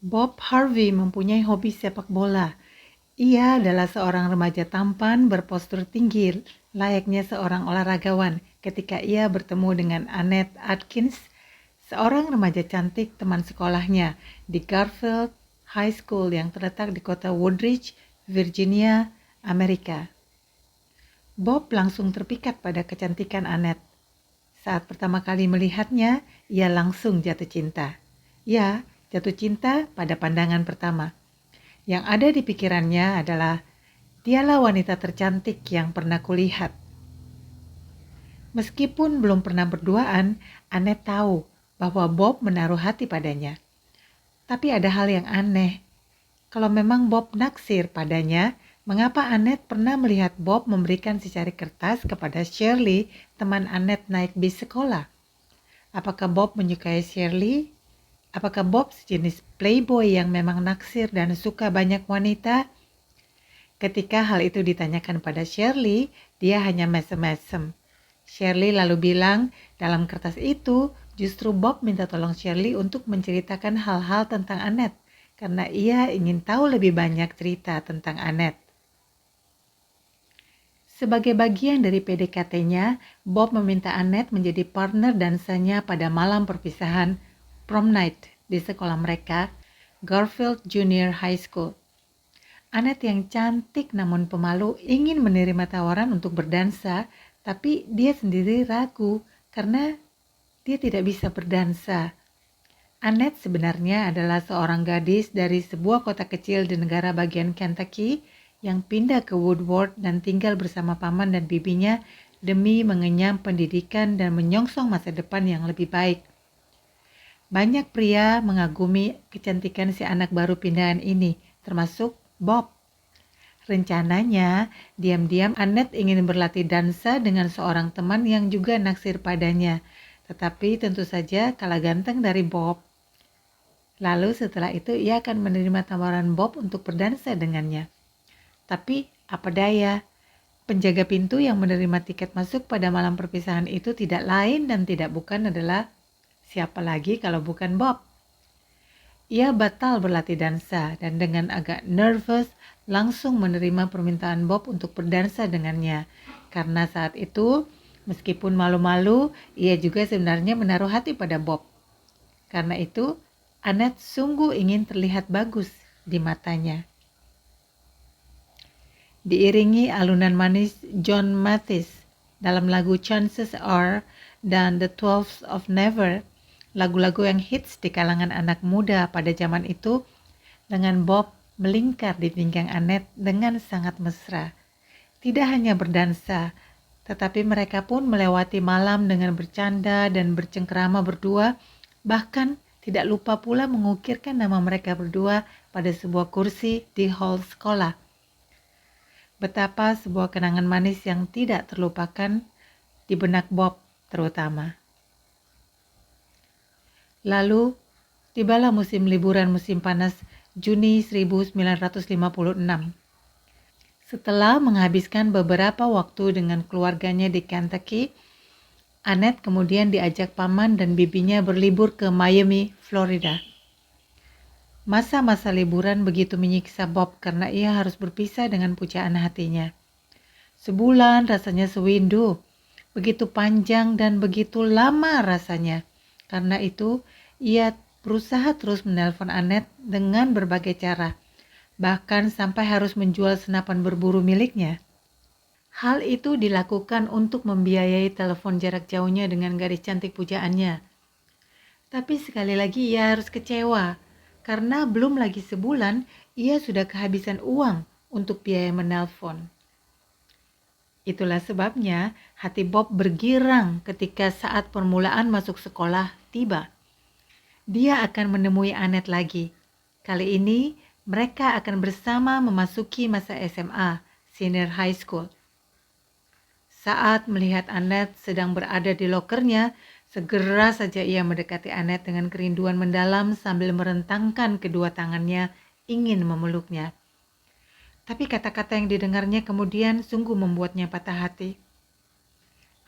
Bob Harvey mempunyai hobi sepak bola. Ia adalah seorang remaja tampan berpostur tinggi, layaknya seorang olahragawan ketika ia bertemu dengan Annette Atkins, seorang remaja cantik teman sekolahnya di Garfield High School yang terletak di kota Woodridge, Virginia, Amerika. Bob langsung terpikat pada kecantikan Annette. Saat pertama kali melihatnya, ia langsung jatuh cinta. Ya, jatuh cinta pada pandangan pertama. Yang ada di pikirannya adalah, dialah wanita tercantik yang pernah kulihat. Meskipun belum pernah berduaan, Annette tahu bahwa Bob menaruh hati padanya. Tapi ada hal yang aneh. Kalau memang Bob naksir padanya, mengapa Annette pernah melihat Bob memberikan secari kertas kepada Shirley, teman Annette naik bis sekolah? Apakah Bob menyukai Shirley? Apakah Bob sejenis playboy yang memang naksir dan suka banyak wanita? Ketika hal itu ditanyakan pada Shirley, dia hanya mesem-mesem. Shirley lalu bilang, dalam kertas itu justru Bob minta tolong Shirley untuk menceritakan hal-hal tentang Annette, karena ia ingin tahu lebih banyak cerita tentang Annette. Sebagai bagian dari PDKT-nya, Bob meminta Annette menjadi partner dansanya pada malam perpisahan prom night di sekolah mereka, Garfield Junior High School. Annette yang cantik namun pemalu ingin menerima tawaran untuk berdansa, tapi dia sendiri ragu karena dia tidak bisa berdansa. Annette sebenarnya adalah seorang gadis dari sebuah kota kecil di negara bagian Kentucky yang pindah ke Woodward dan tinggal bersama paman dan bibinya demi mengenyam pendidikan dan menyongsong masa depan yang lebih baik. Banyak pria mengagumi kecantikan si anak baru pindahan ini, termasuk Bob. Rencananya, diam-diam Annette ingin berlatih dansa dengan seorang teman yang juga naksir padanya, tetapi tentu saja kalah ganteng dari Bob. Lalu setelah itu ia akan menerima tawaran Bob untuk berdansa dengannya. Tapi apa daya, penjaga pintu yang menerima tiket masuk pada malam perpisahan itu tidak lain dan tidak bukan adalah siapa lagi kalau bukan Bob. Ia batal berlatih dansa dan dengan agak nervous langsung menerima permintaan Bob untuk berdansa dengannya. Karena saat itu, meskipun malu-malu, ia juga sebenarnya menaruh hati pada Bob. Karena itu, Annette sungguh ingin terlihat bagus di matanya. Diiringi alunan manis John Mathis dalam lagu Chances Are dan The 12 of Never, lagu-lagu yang hits di kalangan anak muda pada zaman itu, dengan Bob melingkar di pinggang Annette dengan sangat mesra. Tidak hanya berdansa, tetapi mereka pun melewati malam dengan bercanda dan bercengkerama berdua, bahkan tidak lupa pula mengukirkan nama mereka berdua pada sebuah kursi di hall sekolah. Betapa sebuah kenangan manis yang tidak terlupakan di benak Bob terutama. Lalu, tibalah musim liburan musim panas Juni 1956. Setelah menghabiskan beberapa waktu dengan keluarganya di Kentucky, Annette kemudian diajak paman dan bibinya berlibur ke Miami, Florida. Masa-masa liburan begitu menyiksa Bob karena ia harus berpisah dengan pujaan hatinya. Sebulan rasanya sewindu, begitu panjang dan begitu lama rasanya. Karena itu, ia berusaha terus menelpon Annette dengan berbagai cara, bahkan sampai harus menjual senapan berburu miliknya. Hal itu dilakukan untuk membiayai telepon jarak jauhnya dengan gadis cantik pujaannya. Tapi sekali lagi ia harus kecewa, karena belum lagi sebulan ia sudah kehabisan uang untuk biaya menelpon. Itulah sebabnya hati Bob bergirang ketika saat permulaan masuk sekolah tiba. Dia akan menemui Annette lagi. Kali ini mereka akan bersama memasuki masa SMA, Senior High School. Saat melihat Annette sedang berada di lokernya, segera saja ia mendekati Annette dengan kerinduan mendalam sambil merentangkan kedua tangannya ingin memeluknya. Tapi kata-kata yang didengarnya kemudian sungguh membuatnya patah hati.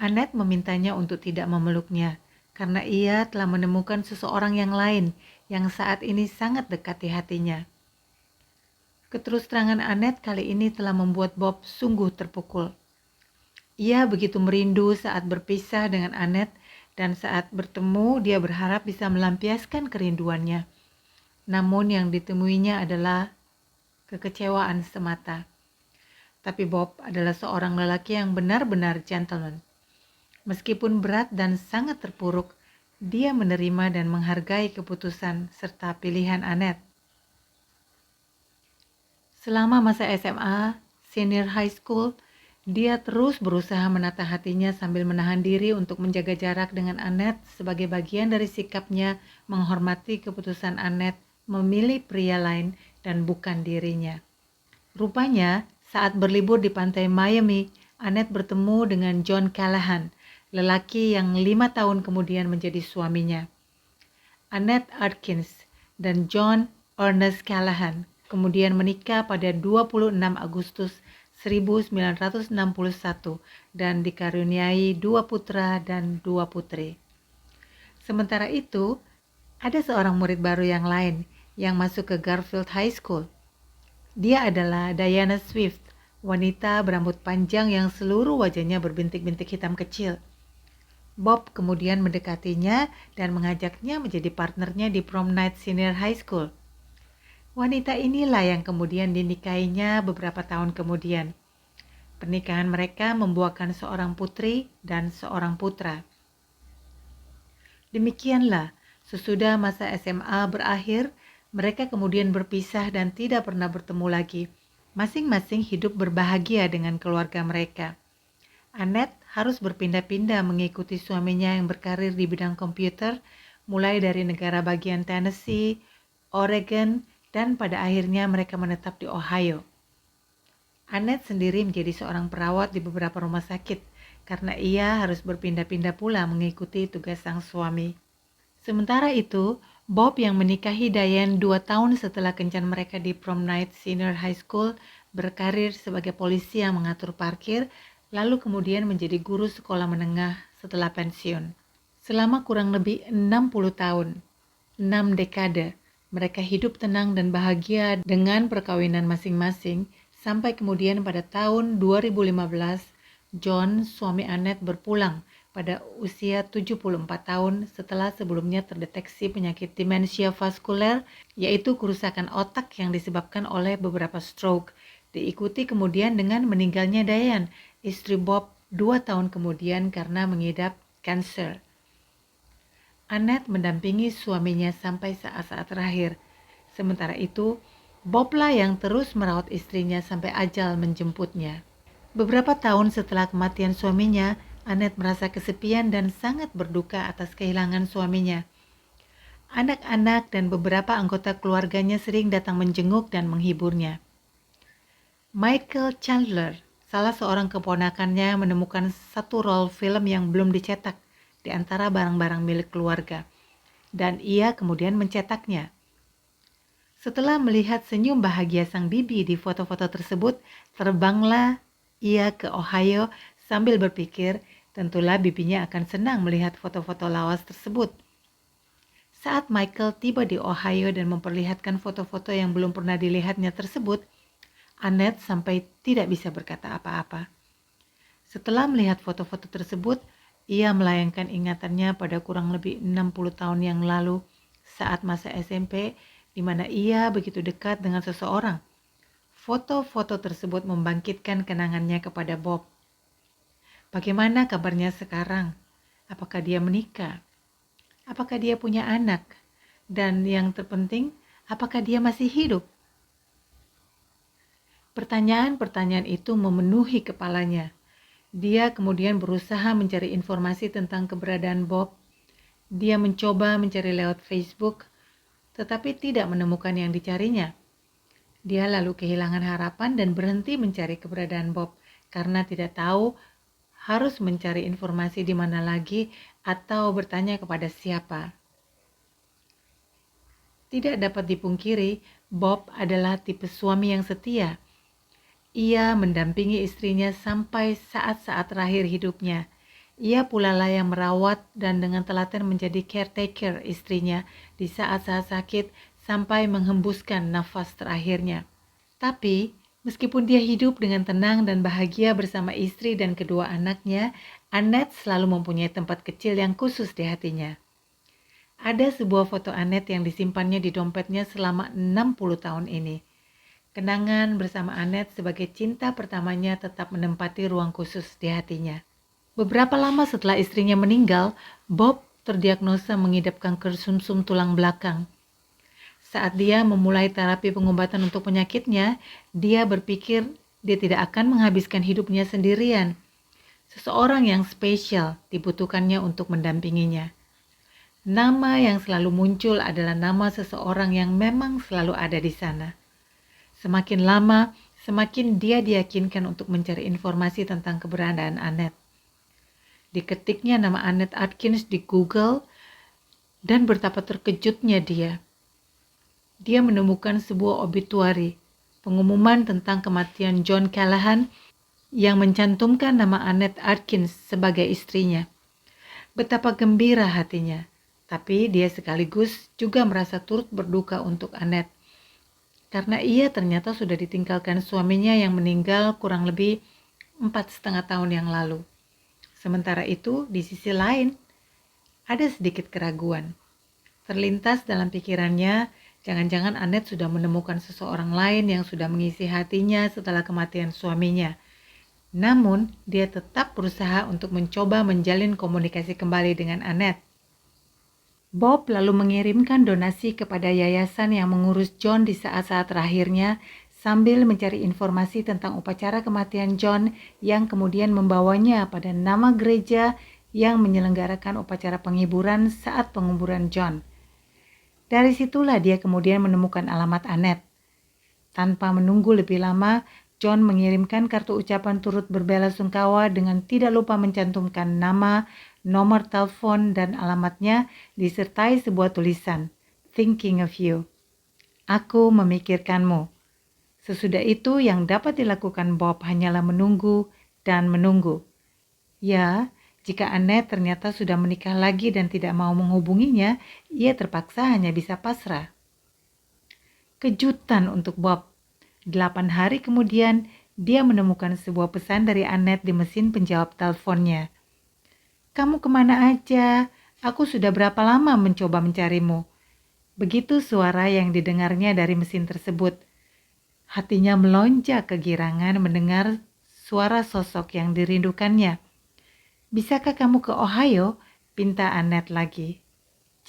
Annette memintanya untuk tidak memeluknya, karena ia telah menemukan seseorang yang lain yang saat ini sangat dekat di hatinya. Keterus-terangan Annette kali ini telah membuat Bob sungguh terpukul. Ia begitu merindu saat berpisah dengan Annette, dan saat bertemu dia berharap bisa melampiaskan kerinduannya. Namun yang ditemuinya adalah kekecewaan semata. Tapi Bob adalah seorang lelaki yang benar-benar gentleman. Meskipun berat dan sangat terpuruk, dia menerima dan menghargai keputusan serta pilihan Annette. Selama masa SMA, senior high school, dia terus berusaha menata hatinya sambil menahan diri untuk menjaga jarak dengan Annette sebagai bagian dari sikapnya menghormati keputusan Annette memilih pria lain dan bukan dirinya. Rupanya, saat berlibur di pantai Miami, Annette bertemu dengan John Callahan, lelaki yang 5 tahun kemudian menjadi suaminya. Annette Atkins dan John Ernest Callahan kemudian menikah pada 26 Agustus 1961 dan dikaruniai 2 putra dan 2 putri. Sementara itu, ada seorang murid baru yang lain yang masuk ke Garfield High School. Dia adalah Diana Swift, wanita berambut panjang yang seluruh wajahnya berbintik-bintik hitam kecil. Bob kemudian mendekatinya dan mengajaknya menjadi partnernya di prom night senior high school. Wanita inilah yang kemudian dinikahinya beberapa tahun kemudian. Pernikahan mereka membuahkan seorang putri dan seorang putra. Demikianlah, sesudah masa SMA berakhir, mereka kemudian berpisah dan tidak pernah bertemu lagi. Masing-masing hidup berbahagia dengan keluarga mereka. Annette harus berpindah-pindah mengikuti suaminya yang berkarir di bidang komputer, mulai dari negara bagian Tennessee, Oregon, dan pada akhirnya mereka menetap di Ohio. Annette sendiri menjadi seorang perawat di beberapa rumah sakit, karena ia harus berpindah-pindah pula mengikuti tugas sang suami. Sementara itu, Bob yang menikahi Diane 2 tahun setelah kencan mereka di prom night senior high school berkarir sebagai polisi yang mengatur parkir, lalu kemudian menjadi guru sekolah menengah setelah pensiun. Selama kurang lebih 60 tahun, 6 dekade, mereka hidup tenang dan bahagia dengan perkawinan masing-masing, sampai kemudian pada tahun 2015, John, suami Annette, berpulang pada usia 74 tahun setelah sebelumnya terdeteksi penyakit demensia vaskuler, yaitu kerusakan otak yang disebabkan oleh beberapa stroke, diikuti kemudian dengan meninggalnya Diane, istri Bob, 2 tahun kemudian karena mengidap kanker. Annette mendampingi suaminya sampai saat-saat terakhir. Sementara itu, Boblah yang terus merawat istrinya sampai ajal menjemputnya. Beberapa tahun setelah kematian suaminya, Annette merasa kesepian dan sangat berduka atas kehilangan suaminya. Anak-anak dan beberapa anggota keluarganya sering datang menjenguk dan menghiburnya. Michael Chandler, salah seorang keponakannya, menemukan satu roll film yang belum dicetak di antara barang-barang milik keluarga, dan ia kemudian mencetaknya. Setelah melihat senyum bahagia sang bibi di foto-foto tersebut, terbanglah ia ke Ohio sambil berpikir, tentulah bibinya akan senang melihat foto-foto lawas tersebut. Saat Michael tiba di Ohio dan memperlihatkan foto-foto yang belum pernah dilihatnya tersebut, Annette sampai tidak bisa berkata apa-apa. Setelah melihat foto-foto tersebut, ia melayangkan ingatannya pada kurang lebih 60 tahun yang lalu saat masa SMP, di mana ia begitu dekat dengan seseorang. Foto-foto tersebut membangkitkan kenangannya kepada Bob. Bagaimana kabarnya sekarang? Apakah dia menikah? Apakah dia punya anak? Dan yang terpenting, apakah dia masih hidup? Pertanyaan-pertanyaan itu memenuhi kepalanya. Dia kemudian berusaha mencari informasi tentang keberadaan Bob. Dia mencoba mencari lewat Facebook, tetapi tidak menemukan yang dicarinya. Dia lalu kehilangan harapan dan berhenti mencari keberadaan Bob karena tidak tahu harus mencari informasi di mana lagi atau bertanya kepada siapa. Tidak dapat dipungkiri, Bob adalah tipe suami yang setia. Ia mendampingi istrinya sampai saat-saat terakhir hidupnya. Ia pula lah yang merawat dan dengan telaten menjadi caretaker istrinya di saat-saat sakit sampai menghembuskan nafas terakhirnya. Tapi, meskipun dia hidup dengan tenang dan bahagia bersama istri dan kedua anaknya, Annette selalu mempunyai tempat kecil yang khusus di hatinya. Ada sebuah foto Annette yang disimpannya di dompetnya selama 60 tahun ini. Kenangan bersama Annette sebagai cinta pertamanya tetap menempati ruang khusus di hatinya. Beberapa lama setelah istrinya meninggal, Bob terdiagnosa mengidap kanker sumsum tulang belakang. Saat dia memulai terapi pengobatan untuk penyakitnya, dia berpikir dia tidak akan menghabiskan hidupnya sendirian. Seseorang yang spesial dibutuhkannya untuk mendampinginya. Nama yang selalu muncul adalah nama seseorang yang memang selalu ada di sana. Semakin lama, semakin dia diyakinkan untuk mencari informasi tentang keberadaan Annette. Diketiknya nama Annette Atkins di Google dan betapa terkejutnya dia. Dia menemukan sebuah obituari, pengumuman tentang kematian John Callahan yang mencantumkan nama Annette Atkins sebagai istrinya. Betapa gembira hatinya, tapi dia sekaligus juga merasa turut berduka untuk Annette. Karena ia ternyata sudah ditinggalkan suaminya yang meninggal kurang lebih 4,5 tahun yang lalu. Sementara itu, di sisi lain, ada sedikit keraguan. Terlintas dalam pikirannya, jangan-jangan Annette sudah menemukan seseorang lain yang sudah mengisi hatinya setelah kematian suaminya. Namun, dia tetap berusaha untuk mencoba menjalin komunikasi kembali dengan Annette. Bob lalu mengirimkan donasi kepada yayasan yang mengurus John di saat-saat terakhirnya sambil mencari informasi tentang upacara kematian John yang kemudian membawanya pada nama gereja yang menyelenggarakan upacara penghiburan saat penguburan John. Dari situlah dia kemudian menemukan alamat Annette. Tanpa menunggu lebih lama, John mengirimkan kartu ucapan turut berbelasungkawa dengan tidak lupa mencantumkan nama, nomor telepon, dan alamatnya disertai sebuah tulisan, "Thinking of you." Aku memikirkanmu. Sesudah itu yang dapat dilakukan Bob hanyalah menunggu dan menunggu. Ya, jika Annette ternyata sudah menikah lagi dan tidak mau menghubunginya, ia terpaksa hanya bisa pasrah. Kejutan untuk Bob. 8 hari kemudian, dia menemukan sebuah pesan dari Annette di mesin penjawab teleponnya. "Kamu kemana aja? Aku sudah berapa lama mencoba mencarimu." Begitu suara yang didengarnya dari mesin tersebut. Hatinya melonjak kegirangan mendengar suara sosok yang dirindukannya. "Bisakah kamu ke Ohio?" pinta Annette lagi.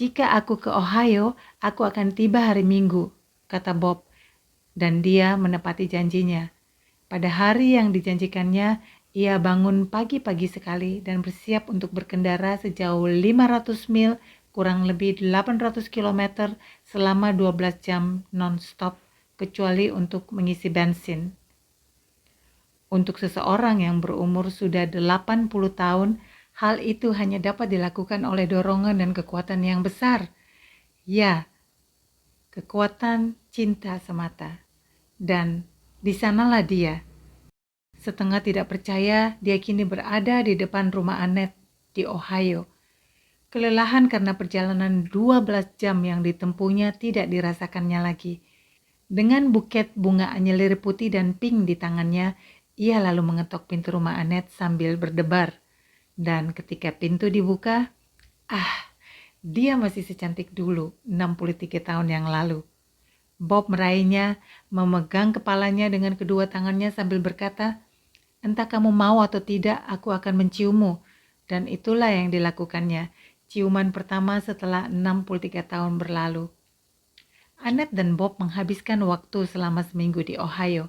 "Jika aku ke Ohio, aku akan tiba hari Minggu," kata Bob. Dan dia menepati janjinya. Pada hari yang dijanjikannya, ia bangun pagi-pagi sekali dan bersiap untuk berkendara sejauh 500 mil, kurang lebih 800 km selama 12 jam non-stop, kecuali untuk mengisi bensin. Untuk seseorang yang berumur sudah 80 tahun, hal itu hanya dapat dilakukan oleh dorongan dan kekuatan yang besar. Ya, kekuatan cinta semata. Dan di sanalah dia. Setengah tidak percaya, dia kini berada di depan rumah Annette di Ohio. Kelelahan karena perjalanan 12 jam yang ditempuhnya tidak dirasakannya lagi. Dengan buket bunga anyelir putih dan pink di tangannya, ia lalu mengetok pintu rumah Annette sambil berdebar. Dan ketika pintu dibuka, dia masih secantik dulu 63 tahun yang lalu. Bob meraihnya, memegang kepalanya dengan kedua tangannya sambil berkata, "Entah kamu mau atau tidak, aku akan menciummu." Dan itulah yang dilakukannya, ciuman pertama setelah 63 tahun berlalu. Annette dan Bob menghabiskan waktu selama seminggu di Ohio.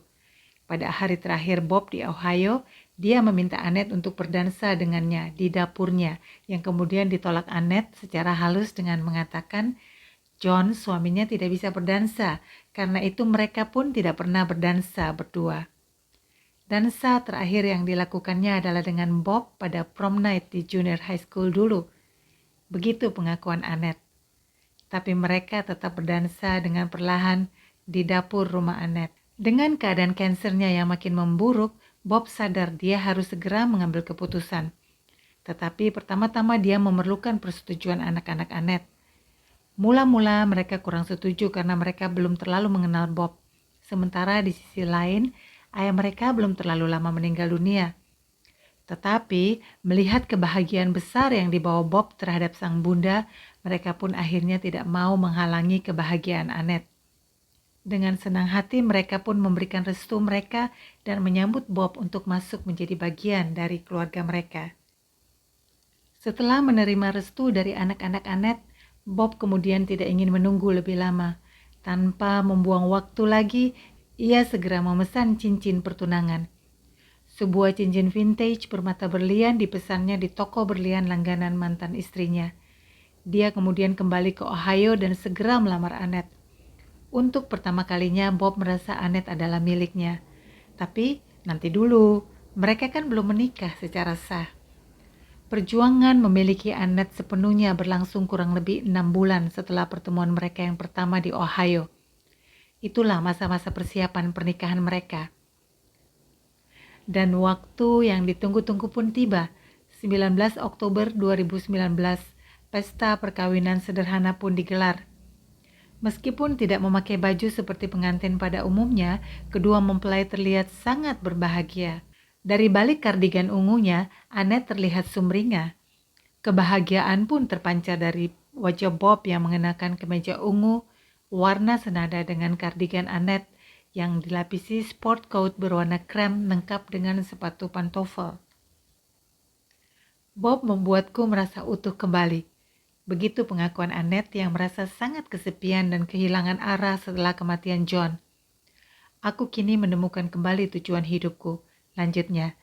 Pada hari terakhir Bob di Ohio, dia meminta Annette untuk berdansa dengannya di dapurnya, yang kemudian ditolak Annette secara halus dengan mengatakan, John, suaminya, tidak bisa berdansa, karena itu mereka pun tidak pernah berdansa berdua. Dansa terakhir yang dilakukannya adalah dengan Bob pada prom night di junior high school dulu. Begitu pengakuan Annette. Tapi mereka tetap berdansa dengan perlahan di dapur rumah Annette. Dengan keadaan kansernya yang makin memburuk, Bob sadar dia harus segera mengambil keputusan. Tetapi pertama-tama dia memerlukan persetujuan anak-anak Annette. Mula-mula mereka kurang setuju karena mereka belum terlalu mengenal Bob. Sementara di sisi lain, ayah mereka belum terlalu lama meninggal dunia. Tetapi melihat kebahagiaan besar yang dibawa Bob terhadap sang bunda, mereka pun akhirnya tidak mau menghalangi kebahagiaan Annette. Dengan senang hati mereka pun memberikan restu mereka dan menyambut Bob untuk masuk menjadi bagian dari keluarga mereka. Setelah menerima restu dari anak-anak Annette, Bob kemudian tidak ingin menunggu lebih lama. Tanpa membuang waktu lagi, ia segera memesan cincin pertunangan. Sebuah cincin vintage bermata berlian dipesannya di toko berlian langganan mantan istrinya. Dia kemudian kembali ke Ohio dan segera melamar Annette. Untuk pertama kalinya Bob merasa Annette adalah miliknya. Tapi nanti dulu, mereka kan belum menikah secara sah. Perjuangan memiliki Annette sepenuhnya berlangsung kurang lebih 6 bulan setelah pertemuan mereka yang pertama di Ohio. Itulah masa-masa persiapan pernikahan mereka. Dan waktu yang ditunggu-tunggu pun tiba. 19 Oktober 2019, pesta perkawinan sederhana pun digelar. Meskipun tidak memakai baju seperti pengantin pada umumnya, kedua mempelai terlihat sangat berbahagia. Dari balik kardigan ungunya, Annette terlihat sumringah. Kebahagiaan pun terpancar dari wajah Bob yang mengenakan kemeja ungu, warna senada dengan kardigan Annette yang dilapisi sport coat berwarna krem lengkap dengan sepatu pantofel. Bob membuatku merasa utuh kembali. Begitu pengakuan Annette yang merasa sangat kesepian dan kehilangan arah setelah kematian John. Aku kini menemukan kembali tujuan hidupku, lanjutnya.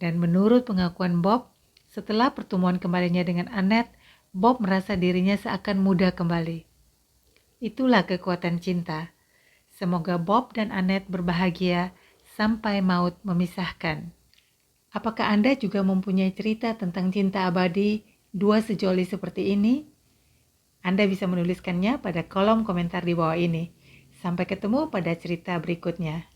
Dan menurut pengakuan Bob, setelah pertemuan kembalinya dengan Annette, Bob merasa dirinya seakan muda kembali. Itulah kekuatan cinta. Semoga Bob dan Annette berbahagia sampai maut memisahkan. Apakah Anda juga mempunyai cerita tentang cinta abadi dua sejoli seperti ini? Anda bisa menuliskannya pada kolom komentar di bawah ini. Sampai ketemu pada cerita berikutnya.